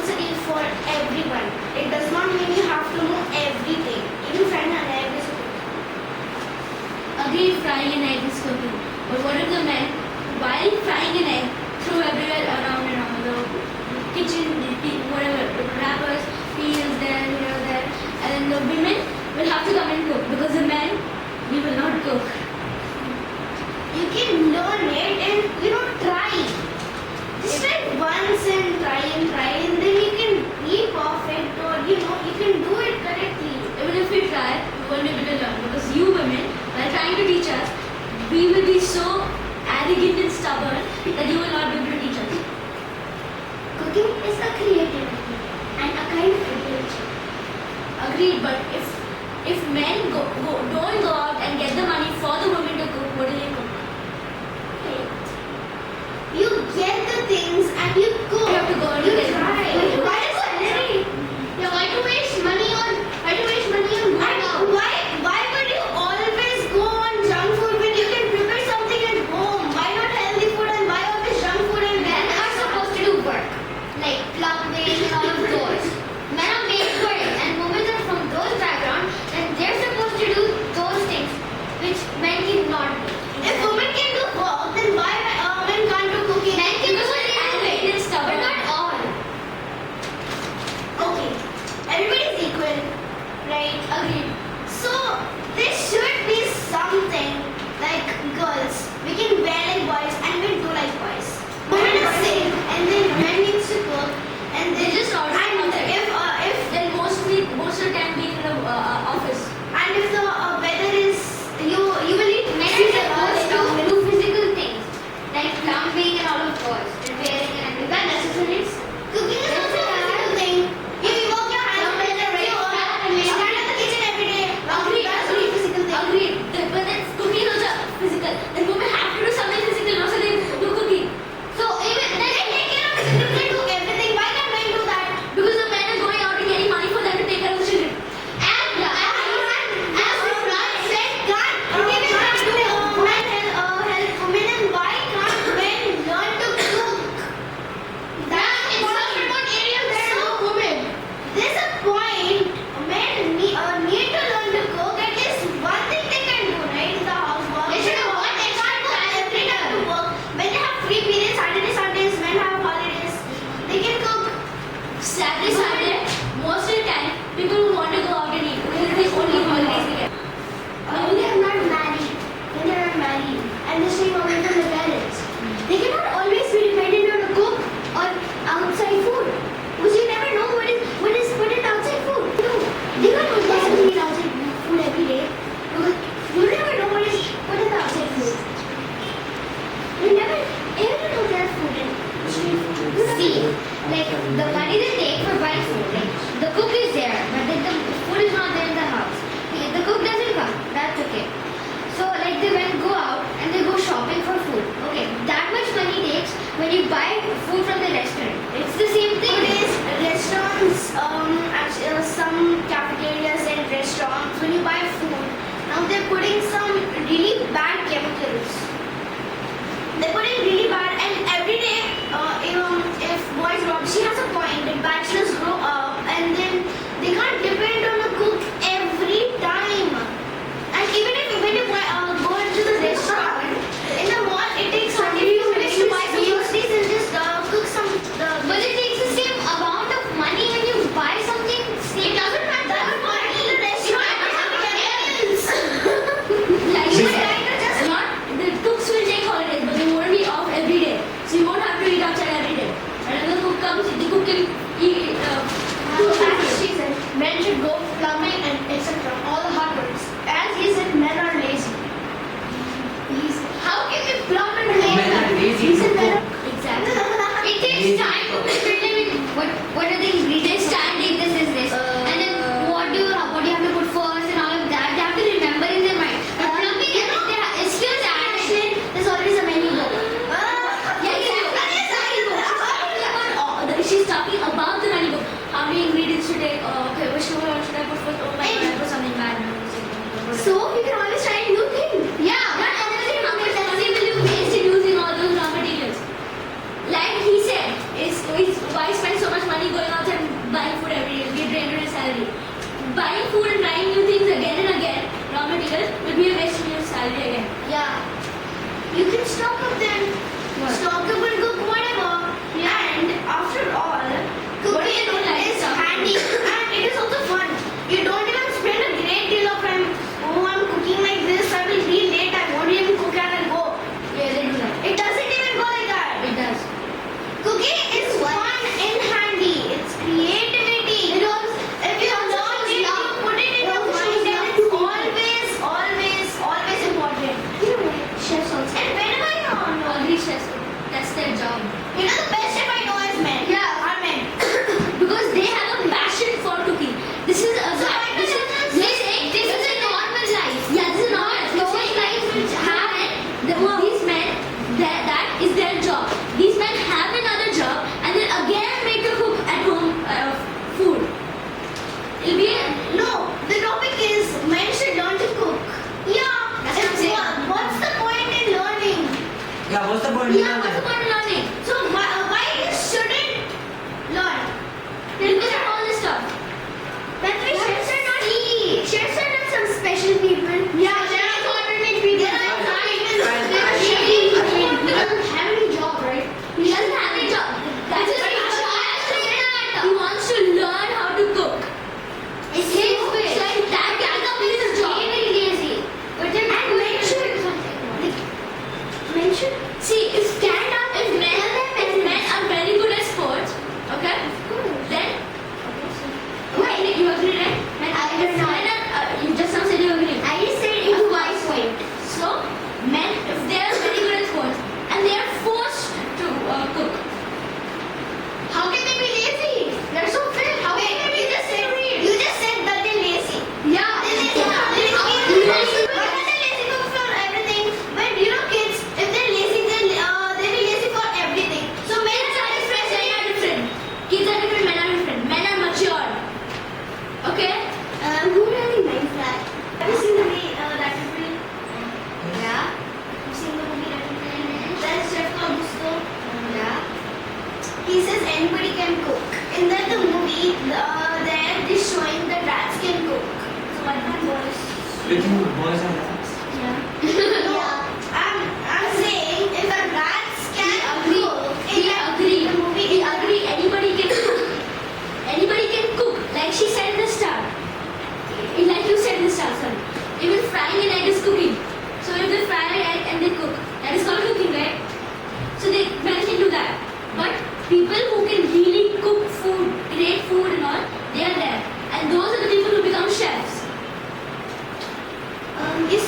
compulsory for everyone. It does not mean you have to know everything. Even frying an egg is okay. Agreed, frying an egg is cooking. But what if the men, while frying an egg, throw everywhere around the kitchen, whatever, wrappers, peels there, here, there, and then the women will have to come and cook because the men, we will not cook. You can learn it and try. Just try once and try, and then you can be perfect, or you can do it correctly. Even if we try, we won't be able to learn because you women, while trying to teach us, we will be so arrogant and stubborn that you will not be able to teach us. Cooking is a creativity and a kind of adventure. Agreed, but if men don't go out and get the money for the women to cook, what do they cook? You get the things and you go. You have to go and you get them. try. Why is salary? Yeah, why to waste money on going out? Why would you always go on junk food when you can prepare something at home? Why not healthy food and why always junk food and Men are supposed to do work, like plumbing and all of those. Men are made for it, and women are from those backgrounds, and they're supposed to do those things which men cannot do. If women can do work, then why men can't do cooking? Men can do Because it, arrogant and but stubborn. not all. Okay, everybody's equal, right? Agreed. So there should be something like girls. We can wear like boys and we do like boys. Women are safe, and then men needs to cook, and They just order and outside. if Then most of the time being in the office. and if the weather is you will eat Men are supposed to do physical things, like plumbing and all of those, repairing and Is that necessary? Cooking is also a physical thing. You work your hands, Some men are very fat and you very stand at the kitchen every day. Agreed. That's a physical thing. Agreed. But then cooking is also physical. Then women have to do something physical, not so they do cooking. so even They take care of the children, they do everything. Why can't men do that? Because the men are going out and getting money for them to take care of the children. As Raj said, can't women do men help women, and why can't men learn to cook? That's in some remote areas there are no women. There's a point. Men need to learn to cook. At least one thing they can do, right? The housework. They should have one They extra can't go time every day to work. When they have free periods, Saturday, Sundays, men have holidays. They can cook. Saturday, Sunday, most of the time, people will want to go out and eat because it's the only holidays they get. When they are not married, and they stay away from their parents, they cannot always be dependent on a cook or outside food. Because you never know what is put in outside food. No, they can't always eat outside food every day. Because you never know what is put in the outside food. You never ever know their food in street food. See, like the money they take for buying food, like the cook is there, but then the food is not there in the house. The cook doesn't come, that's okay. So like they went go out and they go shopping for food. Okay, that much money takes when you buy food from the restaurant. It's the same thing. Nowadays, restaurants, some cafeterias and restaurants, when you buy food, now they're putting some really bad chemicals. They're putting really bad, and every day, if boys grow up, she has a point, if bachelors grow up, and then they can't depend on a cook every time. And even if when you go into the restaurant, in the mall, it takes 20 minutes to buy some groceries and just cook some. But it takes the same amount of money when you buy something. It doesn't matter. In the restaurant, they have chemicals. Like It's you kind said, of just not the cooks will take holidays, but they won't be off every day. So you won't have to eat outside every day. And when the cook comes, the cook can eat. as she said, men should go plumbing and etc. All the hard works. As he said, men are lazy. How can we plumb and lazy? Men are lazy He to said men cook. Exactly. It takes time to prepare. I mean, what are the ingredients? Standing this is this, and then what do you have to put first and all of that. They have to remember in their mind. But plumbing is still that. There's always a menu book. Yeah, she's talking about the menu book. How many ingredients to take? Okay, which one should I put first? Oh my god, I put something bad. So you can always try a new thing. Yeah, but honestly, how much money will you waste in using all those raw materials? Like he said, why spend so much money money going outside and buying food every day, get drained on your salary. Buying food and trying new things again and again, raw materials, will be a waste of your salary again. Yeah. You can stock up then. What? Stock up and cook whatever. And after all, What do you cooking don't like is stock up? handy and it is also fun. You don't even spend a great deal of time. Oh, I'm cooking like this. I will be late. I won't even cook and I'll go. Yeah, they do that. It doesn't even go like that. It does. Cooking is fun and handy. It's creativity. It also, if you learn it, you put it in your mind and it's always important. Chefs also. And whenever you're on, Agree, chefs. That's their job. you know the best chef I know is men. Yeah. Are men. Because they have a passion for cooking. This is a So why this is doesn't this is a normal life. Yeah, this is normal. Those lives which have these men that is their job. These men have another job and then again make a cook at home food. It'll be No, the topic is men should learn to cook. Yeah. That's what I'm saying. What's the point in learning? Yeah, what's the point? yeah. What's the point of learning? So why you shouldn't learn? Because of all this stuff. That's why chefs are not chefs are not some special people. Yeah, they're not ordinary people. They're not He people. doesn't have any job, right? He doesn't have a job. That's his passion. He wants to learn how to cook. It's his way. So that can complete his job. Very lazy. But then And men should men should See, if men are very good at sports, okay, then wait, you agree, right? I If agree not. men are, you just now said you agree. I just said it to my point. So, men, if they are very good at sports and they are forced to cook, how can they be lazy? They're so fit. How Wait, can they be you just said that they're lazy. Yeah. They're lazy. Why are they lazy for everything? But you know kids, if they're lazy, they'll be lazy for everything. So men are different. men are different. Kids are different, men are different. Men are mature. Okay? Who really meant that? Have you seen the movie Ratatouille? Yeah. You've seen the movie Ratatouille? There's Chef called Gusto. Yeah. He says anybody can cook. In the movie, they're showing that rats can cook. So what my boys? You think boys are rats? No, I'm saying if the rats can cook, He agree. the movie He agree. Anybody can cook. Anybody can cook. Like she said in the start. Like you said in the start, sorry. Even frying an egg is cooking. So if they fry an egg and they cook, that is called cooking, right? So they men can do that. But people who can really cook food, great food and all, they are there. And those are the people who become chefs. You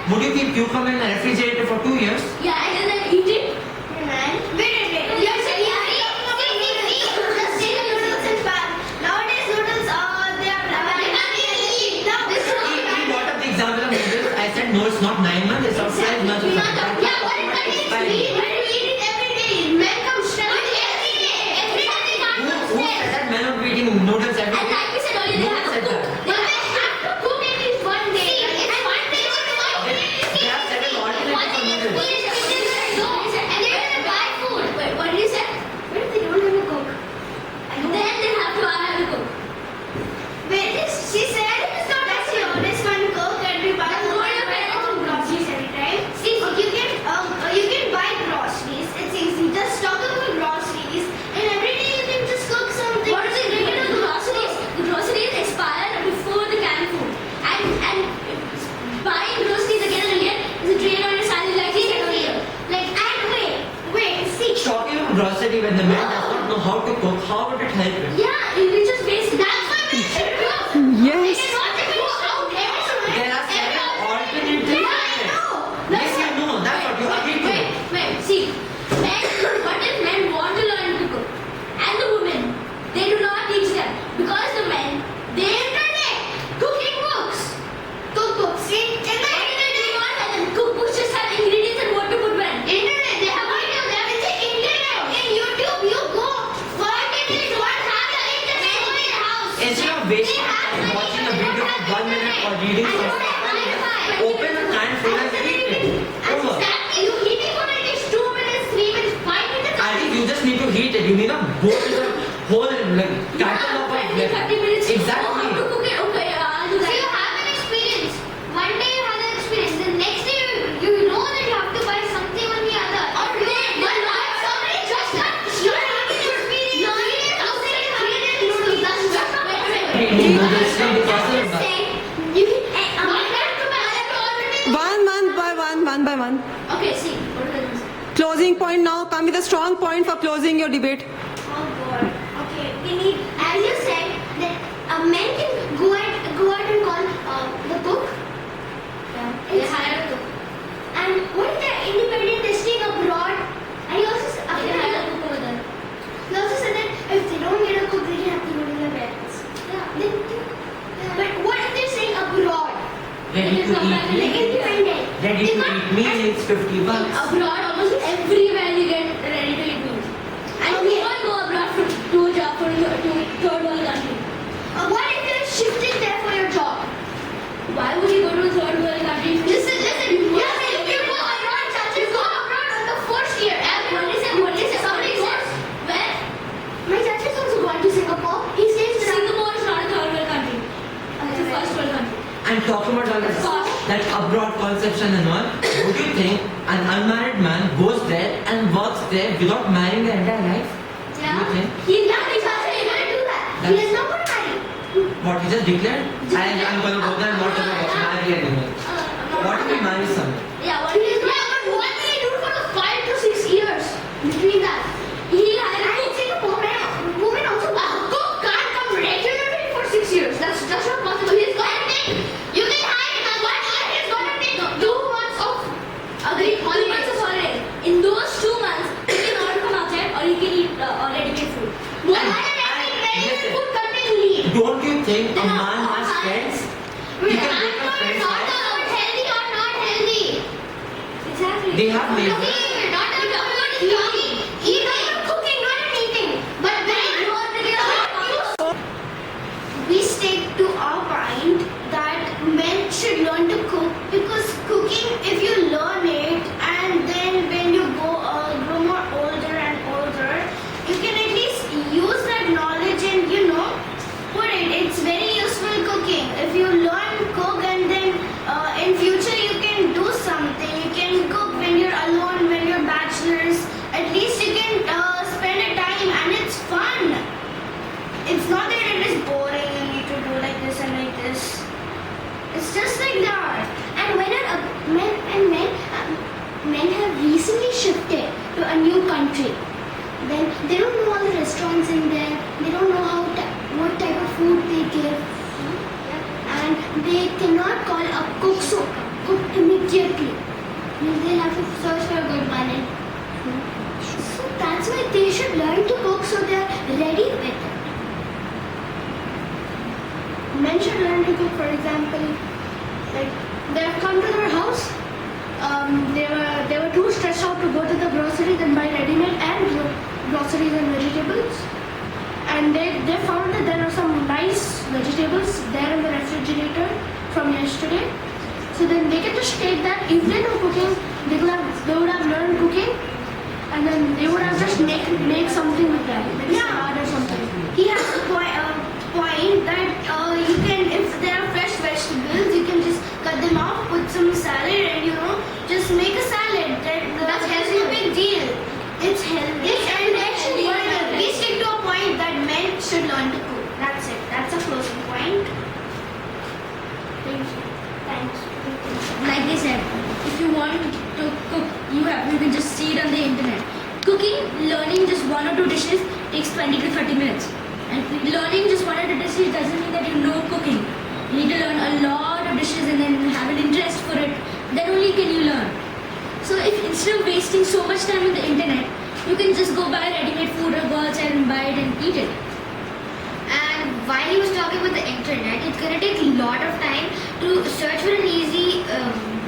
Would you keep cucumber in the refrigerator for 2 years? Yeah, and then eat it. Man, wait. You said noodles in pan. Nowadays noodles, they are now this He brought up the example of noodles. I said no, it's not 9 months, it's not 5 months. Or something. Yeah, what is that? Fine. You eat it every day. Men come straight every day. Every day. Who said that men would be eating noodles every And day? like we said earlier, No they one have to said cook. that. But they have to cook at least one day. It's one day. There are several alternatives for noodles. And they're gonna buy food. Wait, what did you say? What if they don't have a cook? Then they have to cook. Wait, she said it's not as you this one cook and we buy Then food go to your and parents' buy groceries every time. See, you can buy groceries. It's easy. Just stock up on groceries and every day you can just cook something. What is it related to the groceries? The groceries expire before the canned food. And buying groceries again and again is a drain on your salary like we said earlier. Like, and wait, see. Stocking up grocery when the man does not know how to cook, how would it help him? Yeah, it will just waste. That's what we should do. Yes. We cannot just go out every time. There are several alternatives. Yeah, I know. Yes, you know, that's what you agree to. Wait, see. Men, what if men want to learn to cook? And the women, they do not teach them. Because the men, they internet, cooking books. Cookbooks. See, in the Internet, they want and then cookbooks just have ingredients and what to put when. internet, they have videos. They have in the internet. In YouTube, you go. 5 minutes, what happened? Internet in your house. Instead of wasting time watching a video for 1 minute or reading something, open a canned food and eat it. Over. Exactly. You heat it for at least 2 minutes, 3 minutes, 5 minutes. I think you just need to heat it. You need not go to the whole like carton of 20, 30 like, minutes. Exactly. Oh, how to cook it? Okay, I'll do So that. you have an experience. One day you have an experience. The next day you know that you have to buy something on the other. Or but not somebody just you have an experience. You eat it outside, you eat it noodles. That's just not eating noodles from the fossil I'm bar. saying you not that to buy it already. One by one. Okay, see. What is this? Closing point now. Come with a strong point for closing your debate. Oh God. Okay, we need, as you said, that men can go out and call the cook. They hire a cook. And what is the independent testing abroad? And you also said, They hire a cook over there. you also said that if they don't get a cook, they can have to go to their parents. But what if they're saying abroad? Ready to Like eat me? independent. Ready They to can't- eat me it's 50 bucks. Abroad, almost everywhere you get ready to eat meals. And Okay. you won't go abroad to a job to third world country. What if you're shifting there for your job? Why would you go to a third world country? Listen. Yes, if you go abroad, you go abroad on the first year. What is it? Somebody goes where? My chacha is also going to Singapore. He stays in Singapore is not a third world country. It's a first world country. I'm talking about all that abroad conception and all. Would you think an unmarried man goes there and works there without marrying their entire life? Do you think? He's not going to do that. He is not going to marry. What, he just declared? I'm going to go there and not going to marry anyone. What if he marries someone? Yeah, what He is is not, but what will he do for the 5 to 6 years between that? He'll hire a I cook. think women also, a cook can't come regularly for 6 years. That's just not possible. He's going to take, you can hire him, and 1 year he's going to take 2 months of Agree. 2 months of holiday. In those 2 months, he can order from outside or he can eat ready-made food. What kind of food contain lead? Don't you think a Then man has friends? I'm You can not make a friend's not house. about healthy or not healthy. Exactly. They have Okay, neighbors. we're not talking about eating. Eating or cooking, not eating. But when you want to get out, we stick to our point that men should learn to cook because cooking, if you learn it and then when you grow more older and older, you can at least use that knowledge and put it. It's very useful cooking. If you learn cook and then in future you can do something. You can cook when you're alone, when you're bachelors. At least you can spend a time and it's fun. It's not that it is boring. You need to do like this and like this. It's just like that. And when men have recently shifted to a new country, then they don't know all the restaurants in there. They don't know what type of food they give, and they cannot call a cook immediately. to cook. For example, like they have come to their house. They were too stressed out to go to the groceries and buy ready-made and groceries and vegetables. And they found that there are some nice vegetables there in the refrigerator from yesterday. So then they can just take that. If they know cooking, they would have learned cooking, and then they would have just make something with that, like a salad or something. He has a point that you can, if there are fresh vegetables, you can just cut them off, put some salad, and just make a salad. That's no big deal. It's healthy. And actually, we stick to a point that men should learn to cook. That's it. That's a closing point. Thank you. Thanks. Like they said, if you want to cook, you can just see it on the internet. Cooking, learning just 1 or 2 dishes takes 20 to 30 minutes. And learning just 1 or 2 dishes doesn't mean that you know cooking. You need to learn a lot of dishes and then have an interest for it. Then only can you learn. So if instead of wasting so much time on the internet, you can just go buy ready-made food or go outside and buy it and eat it. And while he was talking about the internet, it's gonna take a lot of time to search for an easy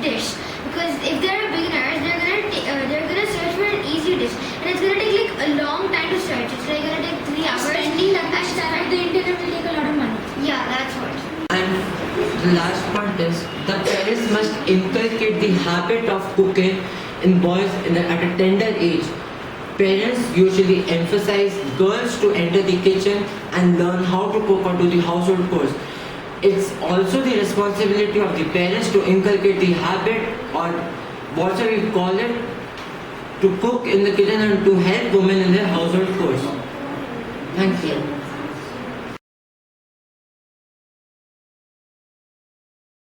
dish. Because if they are beginners, they're gonna search for an easy dish, and it's gonna take like a long time to search. It's like gonna take 3 hours. Spending that much time on the internet will take a lot of money. Yeah, that's what. And the last point is the parents must inculcate the habit of cooking in boys at a tender age. Parents usually emphasize girls to enter the kitchen and learn how to cook or do the household chores. It's also the responsibility of the parents to inculcate the habit, or whatever we call it, to cook in the kitchen and to help women in their household chores. Thank you.